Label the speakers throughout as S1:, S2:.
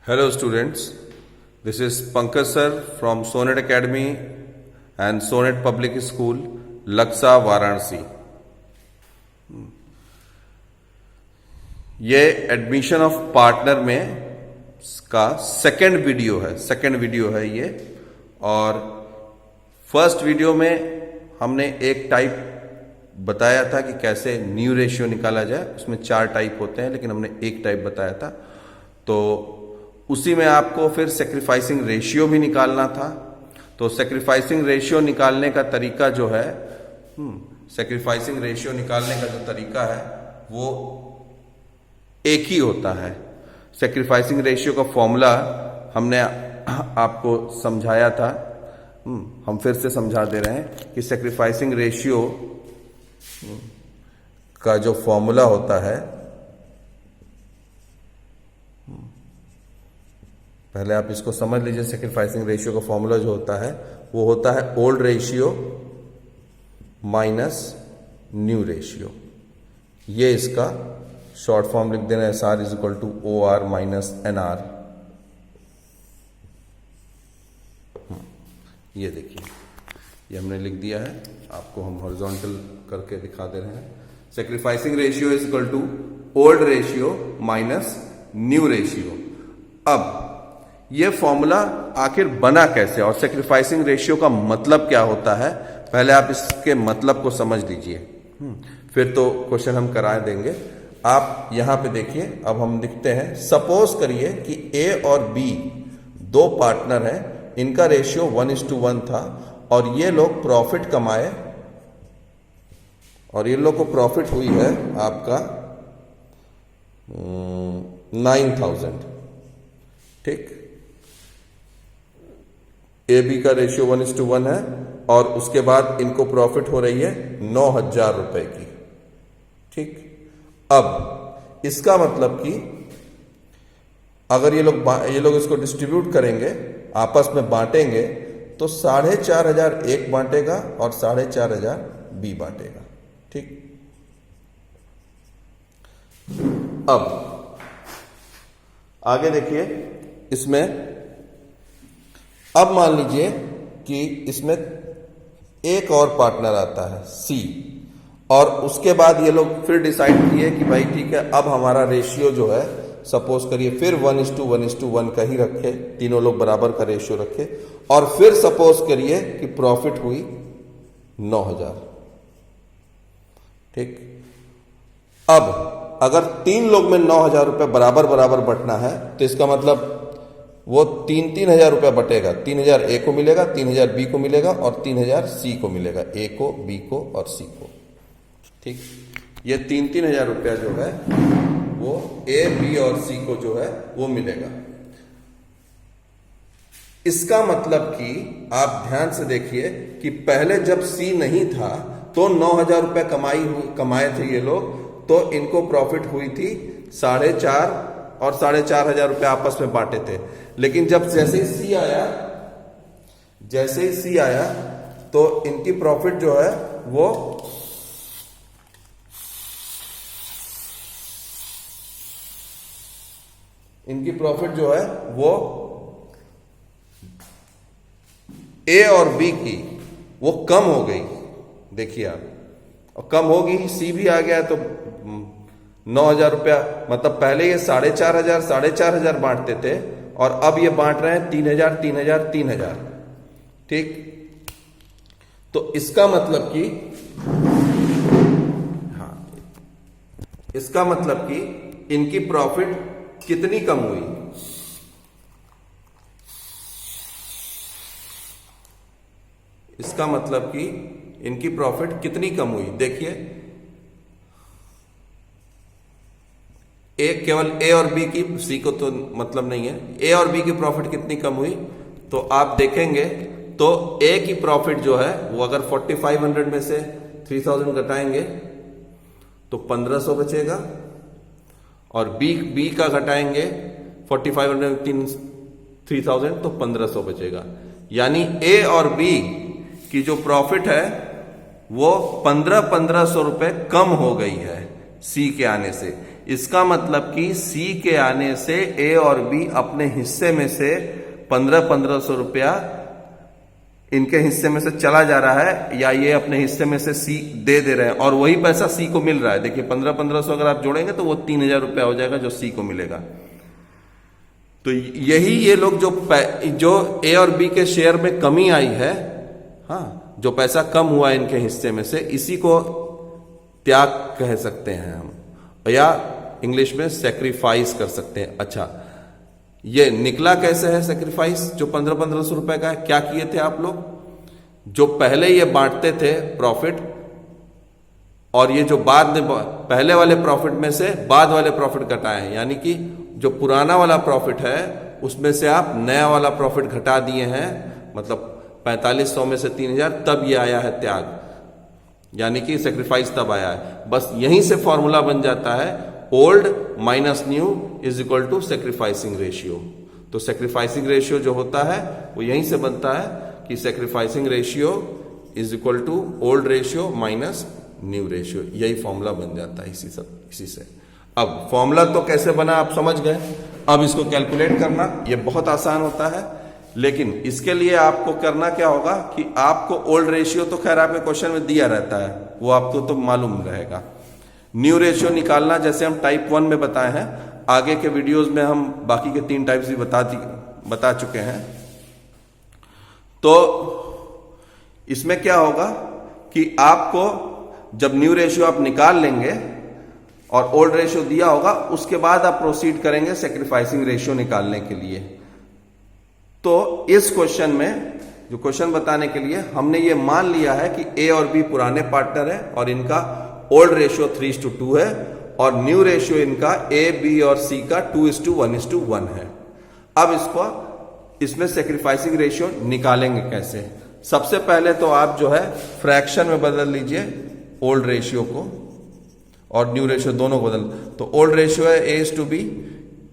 S1: Hello students, this is Pankaj sir from Sonet Academy and Sonet Public School, Laksa, Varanasi. ये admission of partner में का second video है ये। और first video में हमने एक टाइप बताया था कि कैसे न्यू रेशियो निकाला जाए। उसमें 4 टाइप होते हैं लेकिन हमने एक टाइप बताया था, तो उसी में आपको फिर सेक्रीफाइसिंग रेशियो भी निकालना था। तो सेक्रीफाइसिंग रेशियो निकालने का तरीका जो है सेक्रीफाइसिंग रेशियो निकालने का जो तरीका है वो एक ही होता है। सेक्रीफाइसिंग रेशियो का फॉर्मूला हमने आपको समझाया था, हम फिर से समझा दे रहे हैं कि सेक्रीफाइसिंग रेशियो का जो फॉर्मूला होता है, पहले आप इसको समझ लीजिए। सेक्रीफाइसिंग रेशियो का फॉर्मूला जो होता है वो होता है old ratio minus new ratio. ये इसका शॉर्ट फॉर्म लिख देना, SR is equal to OR minus NR। ये देखिए, ये हमने लिख दिया है, आपको हम हॉरिजॉन्टल करके दिखा दे रहे हैं। Sacrificing ratio is equal to old ratio minus new ratio. अब ये फॉर्मूला आखिर बना कैसे और सेक्रीफाइसिंग रेशियो का मतलब क्या होता है, पहले आप इसके मतलब को समझ लीजिए, फिर तो क्वेश्चन हम करा देंगे। आप यहां पे देखिए, अब हम लिखते हैं, सपोज करिए कि A और B दो पार्टनर हैं, इनका रेशियो 1:1 था और ये लोग प्रॉफिट कमाए और ये लोग को प्रॉफिट हुई है आपका 9,000। ठीक, AB का रेशियो 1:1 है और उसके बाद इनको प्रॉफिट हो रही है 9,000 रुपए की। ठीक, अब इसका मतलब कि अगर ये लोग इसको डिस्ट्रीब्यूट करेंगे, आपस में बांटेंगे, तो 4,500 एक बांटेगा और 4,500 B बांटेगा। ठीक, अब आगे देखिए, इसमें अब मान लीजिए कि इसमें एक और पार्टनर आता है C, और उसके बाद ये लोग फिर डिसाइड किए कि भाई ठीक है, अब हमारा रेशियो जो है, सपोज करिए फिर 1:1 का ही रखे, तीनों लोग बराबर का रेशियो रखे, और फिर सपोज करिए कि प्रॉफिट हुई 9,000। ठीक, अब अगर 3 लोग में 9,000 रुपए बराबर बराबर बंटना है, तो इसका मतलब वो 3,000 रुपया बटेगा। 3,000 A को मिलेगा, 3,000 B को मिलेगा और 3,000 C को मिलेगा, A को, B को और C को। ठीक, ये 3,000 रुपया जो है वो A, B और C को जो है वो मिलेगा। इसका मतलब कि आप ध्यान से देखिए कि पहले जब C नहीं था तो 9,000 रुपया कमाए थे ये लोग, तो इनको प्रॉफिट हुई थी 4,500 और 4,500 रुपया आपस में बांटे थे। लेकिन जैसे ही C आया तो इनकी प्रॉफिट जो है वो A और B की वो कम हो गई। देखिए आप, और कम होगी, C भी आ गया, तो 9,000 रुपया, मतलब पहले ये 4,500 बांटते थे और अब ये बांट रहे हैं 3,000। ठीक, तो इसका मतलब कि इनकी प्रॉफिट कितनी कम हुई। इसका मतलब कि इनकी प्रॉफिट कितनी कम हुई। देखिए, केवल A और B की, C को तो मतलब नहीं है, A और B की प्रॉफिट कितनी कम हुई, तो आप देखेंगे तो A की प्रॉफिट जो है वो अगर 4,500 में से 3,000 घटाएंगे तो 1,500 बचेगा, और B का घटाएंगे 4,500 में 3,000 तो 1,500 बचेगा। यानी A और B की जो प्रॉफिट है वो 1,500 रुपए कम हो गई है C के आने से। इसका मतलब कि सी के आने से ए और बी अपने हिस्से में से 1500 रुपया इनके हिस्से में से चला जा रहा है, या ये अपने हिस्से में से सी दे रहे हैं और वही पैसा सी को मिल रहा है। देखिए 1500 अगर आप जोड़ेंगे तो वो 3000 रुपया हो जाएगा जो सी को मिलेगा। तो यही ये लोग जो ए और बी के शेयर में कमी आई है, हाँ, जो पैसा कम हुआ इनके हिस्से में से, इसी को त्याग कह सकते हैं हम, या इंग्लिश में सेक्रीफाइस कर सकते हैं। अच्छा, ये निकला कैसे है सेक्रीफाइस जो 1500 रुपए का है? क्या किए थे आप लोग? जो पहले ये बांटते थे प्रॉफिट, और ये जो बाद में पहले वाले प्रॉफिट में से बाद वाले प्रॉफिट घटाए हैं, यानी कि जो पुराना वाला प्रॉफिट है उसमें से आप नया वाला प्रॉफिट घटा दिए हैं, मतलब 4500 में से 3000, तब ये आया है त्याग, यानी कि सेक्रीफाइस तब आया है। बस यहीं से फॉर्मूला बन जाता है old minus new is equal to sacrificing ratio. तो सेक्रीफाइसिंग रेशियो जो होता है वो यहीं से बनता है कि sacrificing ratio is equal to old ratio minus new ratio, यही फॉर्मूला बन जाता है इसी से। अब फॉर्मूला तो कैसे बना आप समझ गए, अब इसको कैलकुलेट करना ये बहुत आसान होता है, लेकिन इसके लिए आपको करना क्या होगा कि आपको ओल्ड रेशियो तो खैर आपके क्वेश्चन में दिया रहता है, वो आपको तो मालूम रहेगा। न्यू रेशियो निकालना जैसे हम टाइप 1 में बताए हैं, आगे के वीडियोस में हम बाकी के 3 टाइप्स भी बता चुके हैं। तो इसमें क्या होगा कि आपको जब न्यू रेशियो आप निकाल लेंगे और ओल्ड रेशियो दिया होगा, उसके बाद आप प्रोसीड करेंगे सेक्रीफाइसिंग रेशियो निकालने के लिए। तो इस क्वेश्चन में जो क्वेश्चन बताने के लिए हमने ये मान लिया है कि ए और बी पुराने पार्टनर है और इनका ओल्ड रेशियो 3:2 है, और न्यू रेशियो इनका ए बी और सी का 2:1:1 है। अब इसमें सेक्रीफाइसिंग रेशियो निकालेंगे कैसे? सबसे पहले तो आप जो है फ्रैक्शन में बदल लीजिए ओल्ड रेशियो को और न्यू रेशियो दोनों को बदल। तो ओल्ड रेशियो है A:B,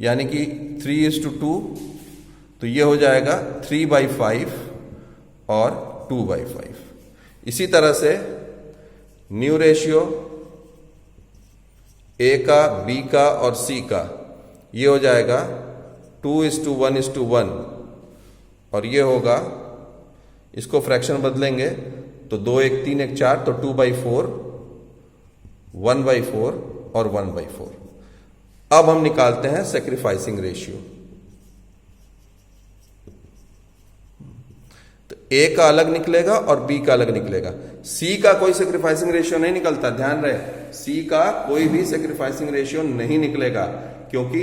S1: यानी कि 3:2, तो ये हो जाएगा 3/5 और 2/5। इसी तरह से न्यू रेशियो ए का, बी का और सी का, ये हो जाएगा 2:1:1, और ये होगा, इसको फ्रैक्शन बदलेंगे तो 2 1 3 1 4, तो 2/4, 1/4 और 1/4। अब हम निकालते हैं सेक्रीफाइसिंग रेशियो। तो ए का अलग निकलेगा और बी का अलग निकलेगा। सी का कोई सेक्रीफाइसिंग रेशियो नहीं निकलता, ध्यान रहे, सी का कोई भी सेक्रीफाइसिंग रेशियो नहीं निकलेगा, क्योंकि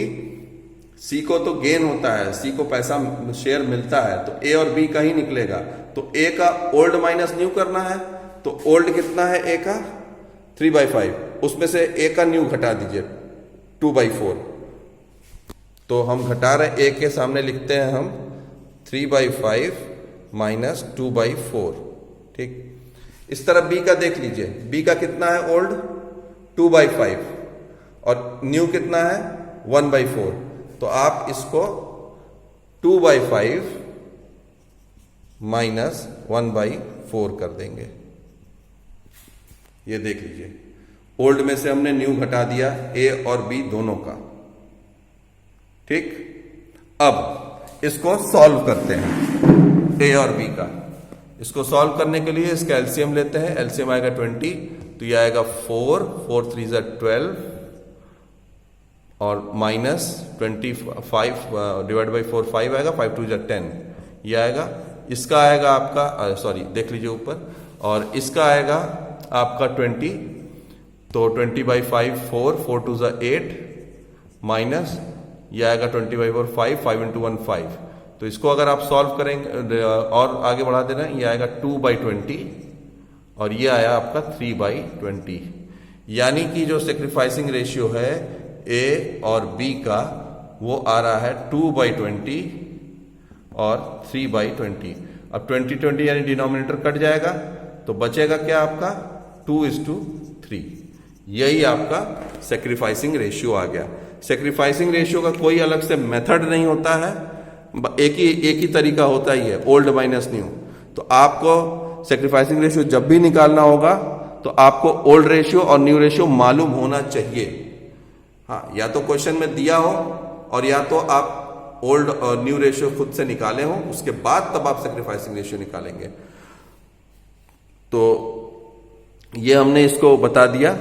S1: सी को तो गेन होता है, सी को पैसा शेयर मिलता है, तो ए और बी का ही निकलेगा। तो ए का ओल्ड माइनस न्यू करना है, तो ओल्ड कितना है ए का? 3/5, उसमें से ए का न्यू घटा दीजिए 2/4। तो हम घटा रहे, ए के सामने लिखते हैं हम 3/5 माइनस 2/4, ठीक। इस तरफ बी का देख लीजिए, बी का कितना है ओल्ड? 2/5, और न्यू कितना है? 1/4। तो आप इसको 2/5 माइनस 1/4 कर देंगे। ये देख लीजिए, ओल्ड में से हमने न्यू घटा दिया ए और बी दोनों का, ठीक। अब इसको सॉल्व करते हैं ए और बी का। इसको सॉल्व करने के लिए इसका एलसीएम लेते हैं, एलसीएम आएगा 20, तो ये आएगा 4 4 3 12, और माइनस 25 डिवाइड बाई 4 5 आएगा, 5 2 10, ये आएगा। इसका आएगा आपका, सॉरी देख लीजिए ऊपर, और इसका आएगा आपका 20, तो 20/5 4 4 2 8, माइनस ये आएगा 20/4 5 5 × 1 5। तो इसको अगर आप सॉल्व करेंगे और आगे बढ़ा देना, ये आएगा 2/20, और ये आया आपका 3/20। यानी कि जो सेक्रीफाइसिंग रेशियो है ए और बी का, वो आ रहा है 2/20 और 3/20। अब 20 यानी डिनोमिनेटर कट जाएगा, तो बचेगा क्या आपका? 2:3। यही आपका सेक्रीफाइसिंग रेशियो आ गया। सेक्रीफाइसिंग रेशियो का कोई अलग से मेथड नहीं होता है, एक ही तरीका होता ही है, ओल्ड माइनस न्यू। तो आपको सेक्रीफाइसिंग रेशियो जब भी निकालना होगा तो आपको ओल्ड रेशियो और न्यू रेशियो मालूम होना चाहिए। हाँ, या तो क्वेश्चन में दिया हो और या तो आप ओल्ड और न्यू रेशियो खुद से निकाले हो, उसके बाद तब आप सेक्रीफाइसिंग रेशियो निकालेंगे। तो ये हमने इसको बता दिया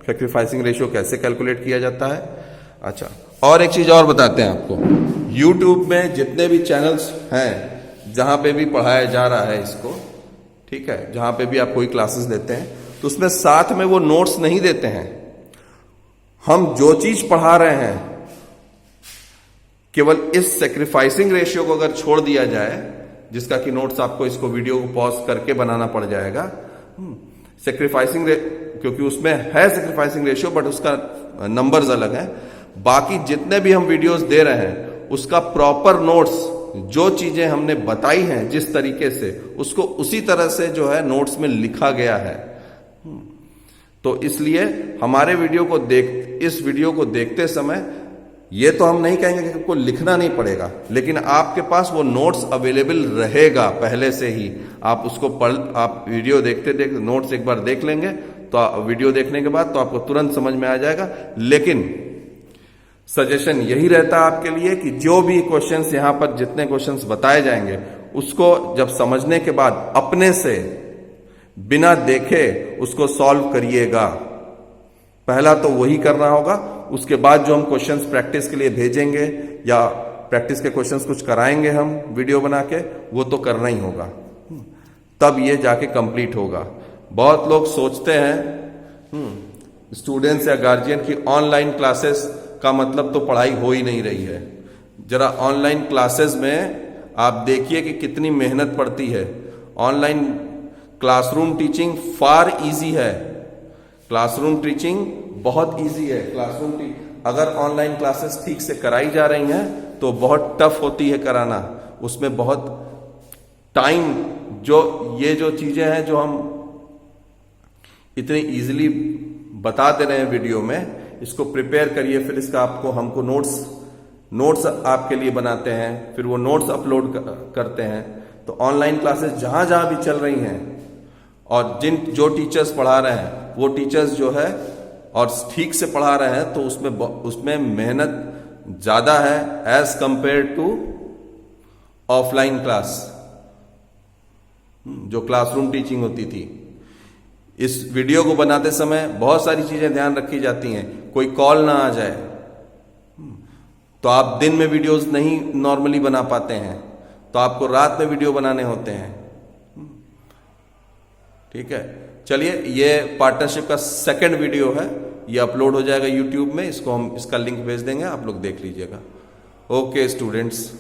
S1: सेक्रीफाइसिंग रेशियो कैसे कैलकुलेट किया जाता है। अच्छा, और एक चीज और बताते हैं आपको, YouTube में जितने भी चैनल्स हैं जहां पे भी पढ़ाया जा रहा है इसको, ठीक है, जहां पे भी आप कोई क्लासेस लेते हैं तो उसमें साथ में वो नोट्स नहीं देते हैं। हम जो चीज पढ़ा रहे हैं केवल इस सेक्रीफाइसिंग रेशियो को अगर छोड़ दिया जाए, जिसका कि नोट्स आपको इसको वीडियो को पॉज करके बनाना पड़ जाएगा, सेक्रीफाइसिंग क्योंकि उसमें है सेक्रीफाइसिंग रेशियो बट उसका नंबर्स अलग हैं। बाकी जितने भी हम वीडियोस दे रहे हैं उसका प्रॉपर नोट्स, जो चीजें हमने बताई हैं जिस तरीके से, उसको उसी तरह से जो है नोट्स में लिखा गया है। तो इसलिए हमारे इस वीडियो को देखते समय ये तो हम नहीं कहेंगे कि आपको लिखना नहीं पड़ेगा, लेकिन आपके पास वो नोट्स अवेलेबल रहेगा पहले से ही। आप उसको आप वीडियो देखते देखते नोट्स एक बार देख लेंगे तो वीडियो देखने के बाद तो आपको तुरंत समझ में आ जाएगा। लेकिन सजेशन यही रहता है आपके लिए कि जो भी क्वेश्चंस यहां पर जितने क्वेश्चंस बताए जाएंगे उसको जब समझने के बाद अपने से बिना देखे उसको सॉल्व करिएगा। पहला तो वही करना होगा, उसके बाद जो हम क्वेश्चंस प्रैक्टिस के लिए भेजेंगे या प्रैक्टिस के क्वेश्चंस कुछ कराएंगे हम वीडियो बना के, वो तो करना ही होगा, तब ये जाके कंप्लीट होगा। बहुत लोग सोचते हैं स्टूडेंट्स या गार्जियन की ऑनलाइन क्लासेस का मतलब तो पढ़ाई हो ही नहीं रही है। जरा ऑनलाइन क्लासेस में आप देखिए कि कितनी मेहनत पड़ती है। ऑनलाइन क्लासरूम टीचिंग फार इजी है, क्लासरूम टीचिंग बहुत इजी है। अगर ऑनलाइन क्लासेस ठीक से कराई जा रही हैं तो बहुत टफ होती है कराना, उसमें बहुत टाइम, जो चीजें हैं जो हम इतनी इजीली बता दे रहे हैं वीडियो में, इसको प्रिपेयर करिए, फिर इसका हमको नोट्स आपके लिए बनाते हैं, फिर वो नोट्स अपलोड करते हैं। तो ऑनलाइन क्लासेस जहां जहां भी चल रही हैं और जो टीचर्स पढ़ा रहे हैं वो टीचर्स जो है और ठीक से पढ़ा रहे हैं तो उसमें मेहनत ज्यादा है as compare to offline class, जो क्लासरूम टीचिंग होती थी। इस वीडियो को बनाते समय बहुत सारी चीजें ध्यान रखी जाती हैं, कोई कॉल ना आ जाए, तो आप दिन में वीडियोस नहीं नॉर्मली बना पाते हैं, तो आपको रात में वीडियो बनाने होते हैं। ठीक है, चलिए, ये पार्टनरशिप का सेकंड वीडियो है, ये अपलोड हो जाएगा YouTube में, इसका लिंक भेज देंगे, आप लोग देख लीजिएगा। Okay students.